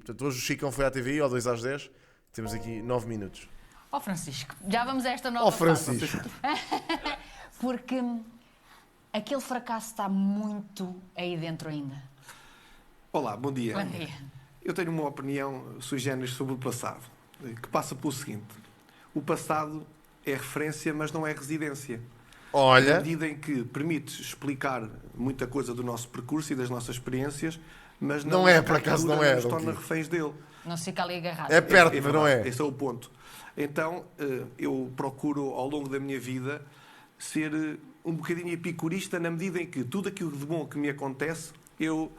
Portanto, hoje o Chicão foi à TVI, ao 2 às 10. Temos aqui 9 minutos. Ó Francisco, já vamos a esta nova Francisco. fase. Porque aquele fracasso está muito aí dentro ainda. Olá, bom dia. Bom dia. Eu tenho uma opinião sui generis sobre o passado, que passa pelo seguinte. O passado é referência, mas não é residência. Na Olha, medida em que permite explicar muita coisa do nosso percurso e das nossas experiências, mas Não é, na por acaso captura não é, nos Dom torna Quixote. reféns dele. Não se fica ali agarrado. é perto, mas não verdade, é. Esse é o ponto. Então, eu procuro, ao longo da minha vida, ser um bocadinho epicurista na medida em que tudo aquilo de bom que me acontece, eu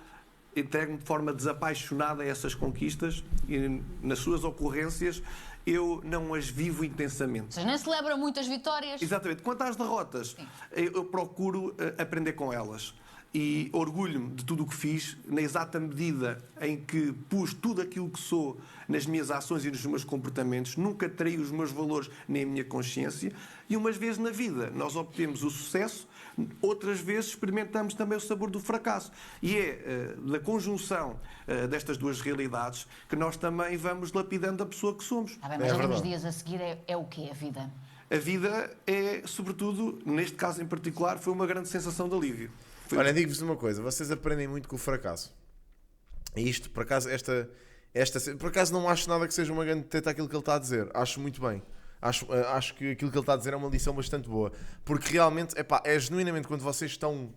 entrego-me de forma desapaixonada a essas conquistas e, nas suas ocorrências, eu não as vivo intensamente. Vocês nem celebram muitas vitórias. Exatamente. Quanto às derrotas, eu procuro aprender com elas. E orgulho-me de tudo o que fiz, na exata medida em que pus tudo aquilo que sou nas minhas ações e nos meus comportamentos, nunca traí os meus valores nem a minha consciência, e umas vezes na vida nós obtemos o sucesso, outras vezes experimentamos também o sabor do fracasso. E é da conjunção destas duas realidades que nós também vamos lapidando a pessoa que somos. Ah, bem, mas É ali nos verdade. dias a seguir é o quê, a vida? A vida é, sobretudo, neste caso em particular, foi uma grande sensação de alívio. Olha, digo-vos uma coisa, vocês aprendem muito com o fracasso. E isto, por acaso, por acaso não acho nada que seja uma grande teta aquilo que ele está a dizer. Acho muito bem. Acho que aquilo que ele está a dizer é uma lição bastante boa. Porque realmente, é genuinamente quando vocês estão,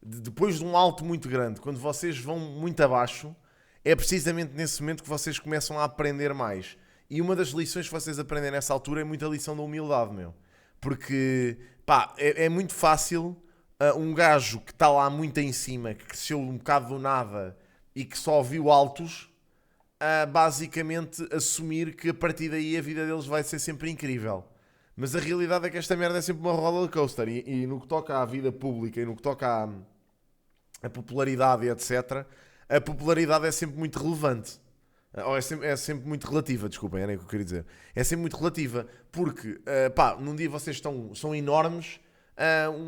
depois de um alto muito grande, quando vocês vão muito abaixo, é precisamente nesse momento que vocês começam a aprender mais. E uma das lições que vocês aprendem nessa altura é muito a lição da humildade, meu. Porque, é muito fácil um gajo que está lá muito em cima, que cresceu um bocado do nada e que só viu altos, basicamente assumir que a partir daí a vida deles vai ser sempre incrível. Mas a realidade é que esta merda é sempre uma roller coaster e no que toca à vida pública e no que toca à popularidade e etc., a popularidade é sempre muito relevante. Ou é sempre muito relativa, desculpem, era o que eu queria dizer. É sempre muito relativa, porque, num dia vocês são enormes,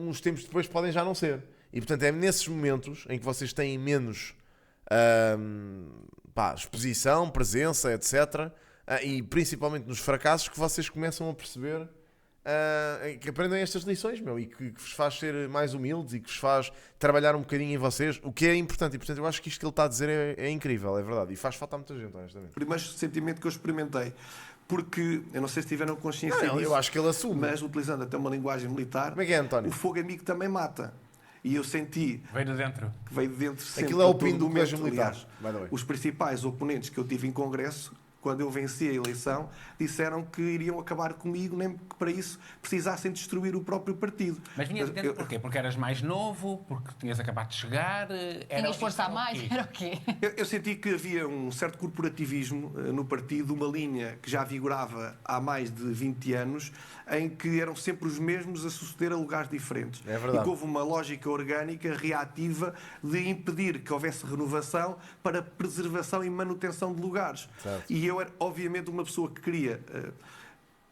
uns tempos depois podem já não ser. E, portanto, é nesses momentos em que vocês têm menos exposição, presença, etc., e principalmente nos fracassos, que vocês começam a perceber que aprendem estas lições, meu, e que vos faz ser mais humildes e que vos faz trabalhar um bocadinho em vocês, o que é importante. E, portanto, eu acho que isto que ele está a dizer é incrível, é verdade. E faz falta a muita gente, honestamente. O primeiro sentimento que eu experimentei, porque eu não sei se tiveram consciência Não, disso, eu acho que ele assume. mas utilizando até uma linguagem militar, Como é que é, António? o fogo amigo também mata. E eu senti Veio de dentro. que veio de dentro sempre. Aquilo é o a todo pino do momento. colégio militar, Aliás, by the way. os principais oponentes que eu tive em congresso, quando eu venci a eleição, disseram que iriam acabar comigo, nem que para isso precisassem destruir o próprio partido. Mas vinha de dentro porquê? Porque eras mais novo? Porque tinhas acabado de chegar? Tinhas força a era o mais? quê? Era o quê? Eu senti que havia um certo corporativismo no partido, uma linha que já vigorava há mais de 20 anos, em que eram sempre os mesmos a suceder a lugares diferentes. É verdade. E que houve uma lógica orgânica, reativa, de impedir que houvesse renovação para preservação e manutenção de lugares. Certo. E eu era, obviamente, uma pessoa que queria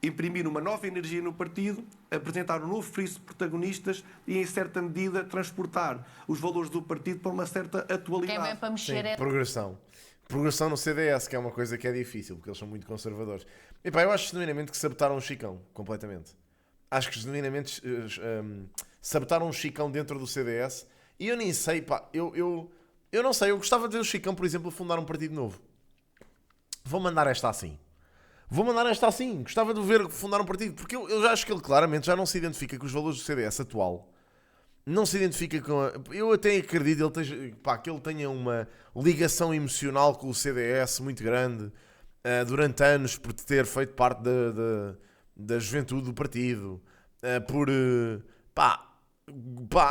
imprimir uma nova energia no partido, apresentar um novo friso de protagonistas e, em certa medida, transportar os valores do partido para uma certa Quem atualidade. vem para mexer Sim, é... progressão. Progressão no CDS, que é uma coisa que é difícil, porque eles são muito conservadores. Eu acho genuinamente que sabotaram o Chicão, completamente. Acho que genuinamente sabotaram o Chicão dentro do CDS. E eu nem sei, eu não sei, eu gostava de ver o Chicão, por exemplo, fundar um partido novo. Vou mandar esta assim. Gostava de o ver fundar um partido, porque eu já acho que ele claramente já não se identifica com os valores do CDS atual. Não se identifica com... Eu até acredito que ele tenha uma ligação emocional com o CDS muito grande durante anos, por ter feito parte da juventude do partido.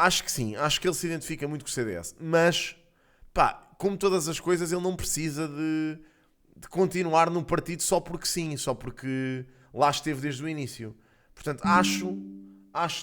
Acho que sim. Acho que ele se identifica muito com o CDS. Mas, como todas as coisas, ele não precisa de continuar num partido só porque sim, só porque lá esteve desde o início. Portanto, acho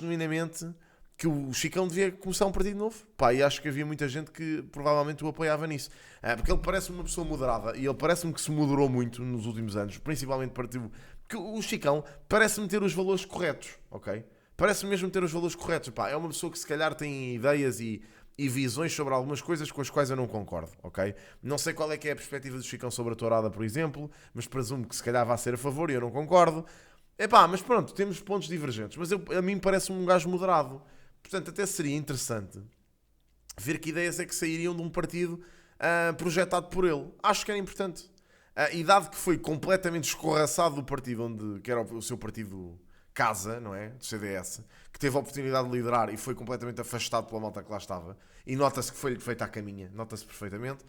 genuinamente que o Chicão devia começar um partido novo. E acho que havia muita gente que provavelmente o apoiava nisso. Porque ele parece-me uma pessoa moderada e ele parece-me que se moderou muito nos últimos anos, principalmente partido. Porque o Chicão parece-me ter os valores corretos, ok? Parece-me mesmo ter os valores corretos. É uma pessoa que se calhar tem ideias e e visões sobre algumas coisas com as quais eu não concordo, ok? Não sei qual é que é a perspectiva do Chicão sobre a tourada, por exemplo, mas presumo que se calhar vai ser a favor e eu não concordo. Epá, mas pronto, temos pontos divergentes, mas a mim parece-me um gajo moderado. Portanto, até seria interessante ver que ideias é que sairiam de um partido projetado por ele. Acho que era importante. E dado que foi completamente escorraçado do partido, que era o seu partido casa, não é? Do CDS, que teve a oportunidade de liderar e foi completamente afastado pela malta que lá estava, e nota-se que foi-lhe feita à caminha, nota-se perfeitamente.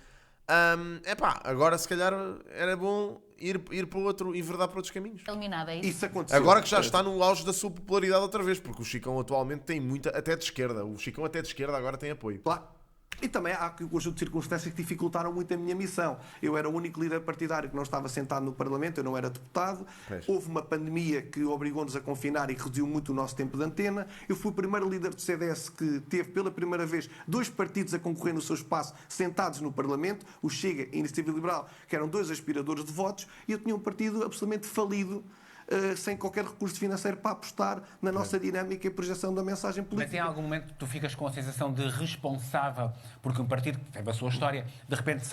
Agora se calhar era bom ir para outro, enverdar para outros caminhos. Eliminada, é isso? Isso aconteceu. Agora que já está no auge da sua popularidade outra vez, porque o Chicão atualmente tem muita, até de esquerda. O Chicão até de esquerda agora tem apoio. Claro. E também há um conjunto de circunstâncias que dificultaram muito a minha missão. Eu era o único líder partidário que não estava sentado no Parlamento, eu não era deputado. Pois. Houve uma pandemia que obrigou-nos a confinar e que reduziu muito o nosso tempo de antena. Eu fui o primeiro líder do CDS que teve pela primeira vez 2 partidos a concorrer no seu espaço sentados no Parlamento, o Chega e a Iniciativa Liberal, que eram 2 aspiradores de votos, e eu tinha um partido absolutamente falido, sem qualquer recurso financeiro para apostar na nossa dinâmica e projeção da mensagem política. Mas em algum momento tu ficas com a sensação de responsável porque um partido que teve a sua história de repente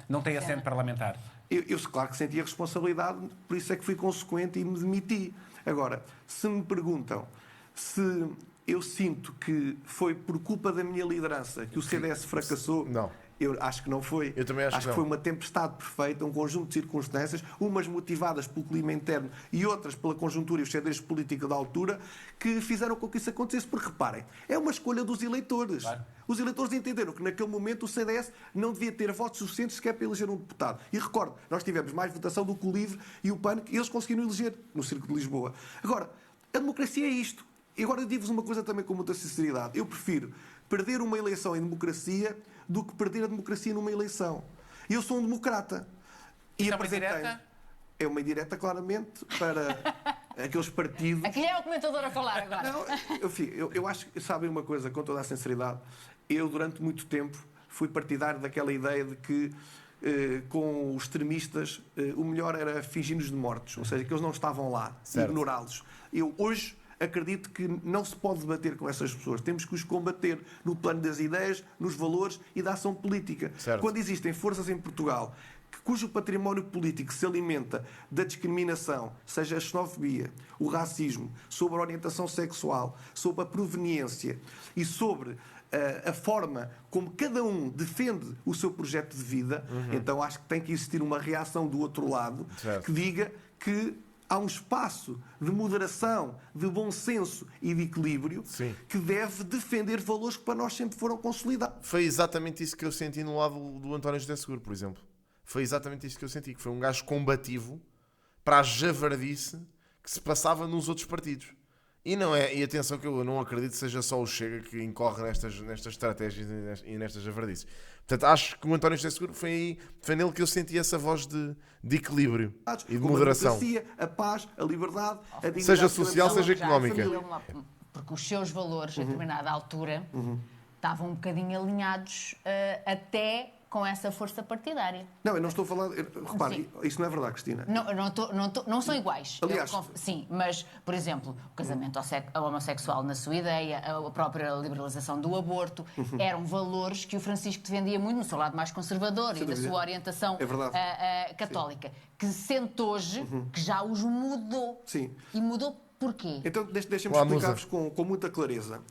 não tem assento parlamentar? Eu, claro que sentia responsabilidade, por isso é que fui consequente e me demiti. Agora, se me perguntam se eu sinto que foi por culpa da minha liderança que o CDS fracassou, Não. eu acho que não foi. Eu também acho que que não. foi uma tempestade perfeita, um conjunto de circunstâncias, umas motivadas pelo clima interno e outras pela conjuntura e os xadrez políticos da altura, que fizeram com que isso acontecesse. Porque, reparem, é uma escolha dos eleitores. Claro. Os eleitores entenderam que naquele momento o CDS não devia ter votos suficientes sequer para eleger um deputado. E recordo, nós tivemos mais votação do que o LIVRE e o PAN, que eles conseguiram eleger no Círculo de Lisboa. Agora, a democracia é isto. E agora eu digo-vos uma coisa também com muita sinceridade. Eu prefiro perder uma eleição em democracia do que perder a democracia numa eleição. E eu sou um democrata. E Isto é uma indireta? É uma indireta, claramente, para aqueles partidos. Aqui é o comentador a falar agora. Não, eu acho que, sabem uma coisa, com toda a sinceridade, eu durante muito tempo fui partidário daquela ideia de que com os extremistas o melhor era fingir-nos de mortos, ou seja, que eles não estavam lá, Certo. ignorá-los. Eu hoje acredito que não se pode debater com essas pessoas. Temos que os combater no plano das ideias, nos valores e da ação política. Certo. Quando existem forças em Portugal cujo património político se alimenta da discriminação, seja a xenofobia, o racismo, sobre a orientação sexual, sobre a proveniência e sobre a forma como cada um defende o seu projeto de vida, então acho que tem que existir uma reação do outro lado Certo. que diga que há um espaço de moderação, de bom senso e de equilíbrio Sim. que deve defender valores que para nós sempre foram consolidados. Foi exatamente isso que eu senti no lado do António José Seguro, por exemplo. Foi exatamente isso que eu senti, que foi um gajo combativo para a javardice que se passava nos outros partidos. E não é, e atenção que eu não acredito que seja só o Chega que incorre nestas estratégias e nestas javardices. Portanto, acho que o António José Seguro foi nele que eu senti essa voz de equilíbrio e de Como moderação. a democracia, a paz, a liberdade, a dignidade. Seja social, da seja família. económica. Porque os seus valores, a determinada altura, estavam um bocadinho alinhados até com essa força partidária. Não, eu não estou a falar. Repare, isso não é verdade, Cristina. Não são iguais. Aliás, Sim, mas, por exemplo, o casamento homossexual na sua ideia, a própria liberalização do aborto, eram valores que o Francisco defendia muito no seu lado mais conservador e da sua orientação É verdade. católica, que se sente hoje que já os mudou. Sim. E mudou porquê? Então, deixem-me Olá, explicar-vos com muita clareza.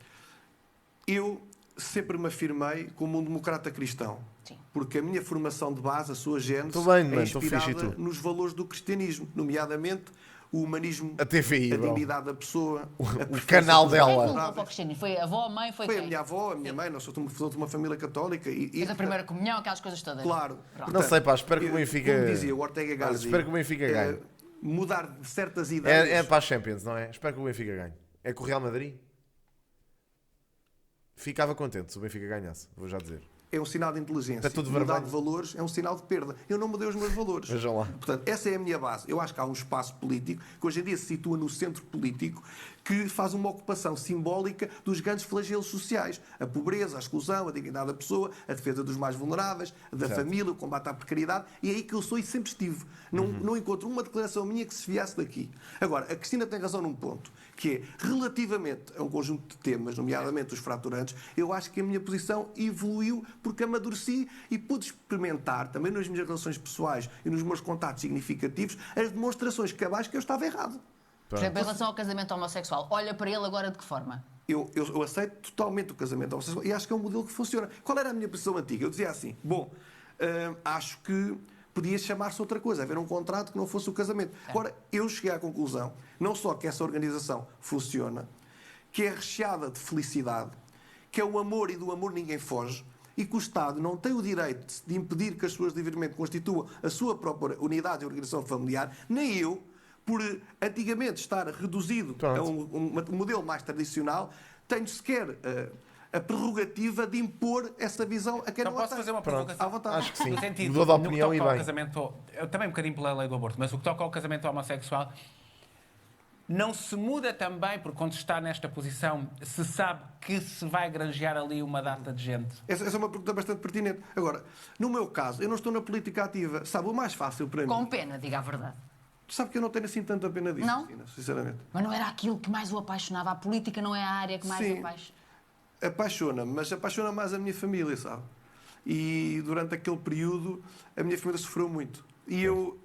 Eu sempre me afirmei como um democrata cristão. Sim. Porque a minha formação de base, a sua gênese, Estou bem, é mano, estou fixe, e inspirada tu? nos valores do cristianismo, nomeadamente o humanismo, A TVI, a bro. dignidade da pessoa, a perfeição canal dos dela. Quem é que vulneráveis. levou para o cristianismo? Foi a avó, a mãe, foi Foi a quem? minha avó, a minha mãe, nós sou de uma família católica. Fez a primeira comunhão, aquelas coisas todas. Claro. Pronto. Não sei, pá, espero que o Benfica- Como dizia o Ortega Gasset, espero que o Benfica ganhe. mudar certas ideias. É para a Champions, não é? Espero que o Benfica ganhe. É com o Real Madrid? Ficava contente se o Benfica ganhasse, vou já dizer. É um sinal de inteligência. Está tudo Mudar vermelho. de valores é um sinal de perda. Eu não mudei os meus valores. Vejam lá. Portanto, essa é a minha base. Eu acho que há um espaço político que hoje em dia se situa no centro político que faz uma ocupação simbólica dos grandes flagelos sociais. A pobreza, a exclusão, a dignidade da pessoa, a defesa dos mais vulneráveis, da Certo. família, o combate à precariedade. E é aí que eu sou e sempre estive. Não encontro uma declaração minha que se viesse daqui. Agora, a Cristina tem razão num ponto, que é, relativamente a um conjunto de temas, nomeadamente os fraturantes, eu acho que a minha posição evoluiu porque amadureci e pude experimentar, também nas minhas relações pessoais e nos meus contatos significativos, as demonstrações cabais que eu estava errado. Por exemplo, em relação ao casamento homossexual, olha para ele agora de que forma? Eu aceito totalmente o casamento homossexual e acho que é um modelo que funciona. Qual era a minha posição antiga? Eu dizia assim, acho que podia chamar-se outra coisa, haver um contrato que não fosse o casamento. Agora, eu cheguei à conclusão, não só que essa organização funciona, que é recheada de felicidade, que é o amor e do amor ninguém foge, e que o Estado não tem o direito de impedir que as pessoas livremente constituam a sua própria unidade e organização familiar, nem eu, por antigamente estar reduzido a um modelo mais tradicional, tenho sequer a prerrogativa de impor essa visão a quem Não não a posso tem. fazer uma Pronto. provocação? À vontade. Acho que sim. No sentido, Mudou de no que opinião toca e ao bem. casamento, eu também um bocadinho pela lei do aborto, mas o que toca ao casamento homossexual não se muda também, porque quando se está nesta posição, se sabe que se vai granjear ali uma data de gente. Essa é uma pergunta bastante pertinente. Agora, no meu caso, eu não estou na política ativa. Sabe, o mais fácil para Com mim... pena, diga a verdade. Sabe que eu não tenho assim tanta pena disso, Não? Cristina, sinceramente. Mas não era aquilo que mais o apaixonava. A política não é a área que mais o Sim. apaixona. Apaixona-me, mas apaixona mais a minha família, sabe? E durante aquele período a minha família sofreu muito. E eu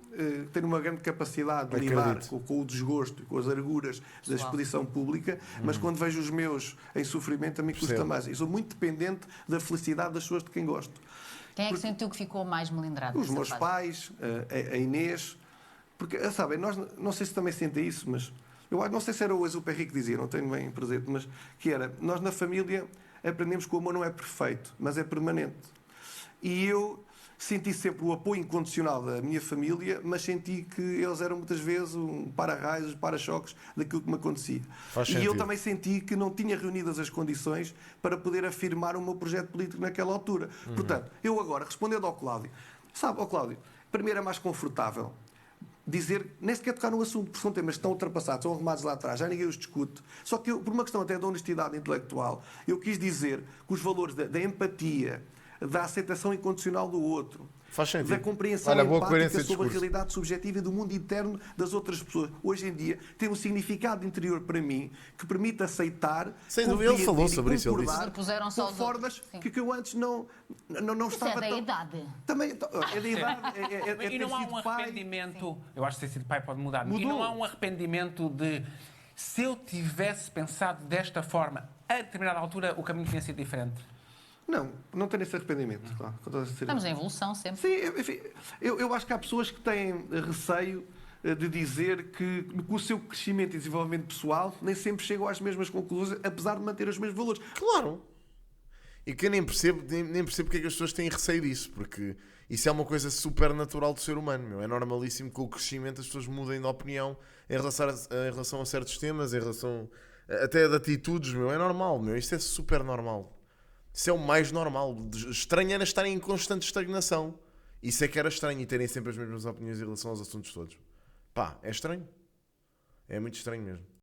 tenho uma grande capacidade de lidar Acredito. com o desgosto e com as arguras da exposição pública, mas quando vejo os meus em sofrimento, a mim custa Percebo. mais. E sou muito dependente da felicidade das pessoas de quem gosto. Quem é que sentiu que ficou mais melindrado? Os nessa meus fase? pais, a Inês, porque, sabem, nós, não sei se também sentem isso, mas eu não sei se era o Exupéry que dizia, não tenho bem presente, mas que era, nós na família aprendemos que o amor não é perfeito, mas é permanente. E eu senti sempre o apoio incondicional da minha família, mas senti que eles eram muitas vezes um para-raios, para-choques daquilo que me acontecia. Faz E eu sentido. também senti que não tinha reunidas as condições para poder afirmar o meu projeto político naquela altura. Portanto, eu agora, respondendo ao Cláudio, sabe, Cláudio, primeiro é mais confortável dizer, nem sequer tocar no assunto, porque são temas que estão ultrapassados, estão arrumados lá atrás, já ninguém os discute. Só que eu, por uma questão até de honestidade intelectual, eu quis dizer que os valores da empatia, da aceitação incondicional do outro, Faz sentido. da compreensão Olha, boa empática coerência de sobre a discurso. realidade subjetiva e do mundo interno das outras pessoas. Hoje em dia tem um significado interior para mim que permite aceitar, Sem dúvida, ele falou compreender e sobre isso, ele disse. concordar Superpuseram só com os formas outros. Sim. que eu antes não Isso estava é da tão... idade. Também, é da idade, é E ter não há sido um pai. arrependimento, eu acho que ter sido pai pode mudar, e Mudou. não há um arrependimento de, se eu tivesse pensado desta forma, a determinada altura o caminho tinha sido diferente. Não tenho esse arrependimento, claro, com toda a sinceridade. Estamos em evolução sempre. Sim, enfim, eu acho que há pessoas que têm receio de dizer que com o seu crescimento e desenvolvimento pessoal nem sempre chegam às mesmas conclusões, apesar de manter os mesmos valores. Claro. E que eu nem percebo porque é que as pessoas têm receio disso, porque isso é uma coisa super natural do ser humano, meu. É normalíssimo que com o crescimento as pessoas mudem de opinião em relação a certos temas, em relação até de atitudes, meu. É normal, meu. Isto é super normal. Isso é o mais normal. Estranho era estarem em constante estagnação. Isso é que era estranho e terem sempre as mesmas opiniões em relação aos assuntos todos. Pá, é estranho. É muito estranho mesmo.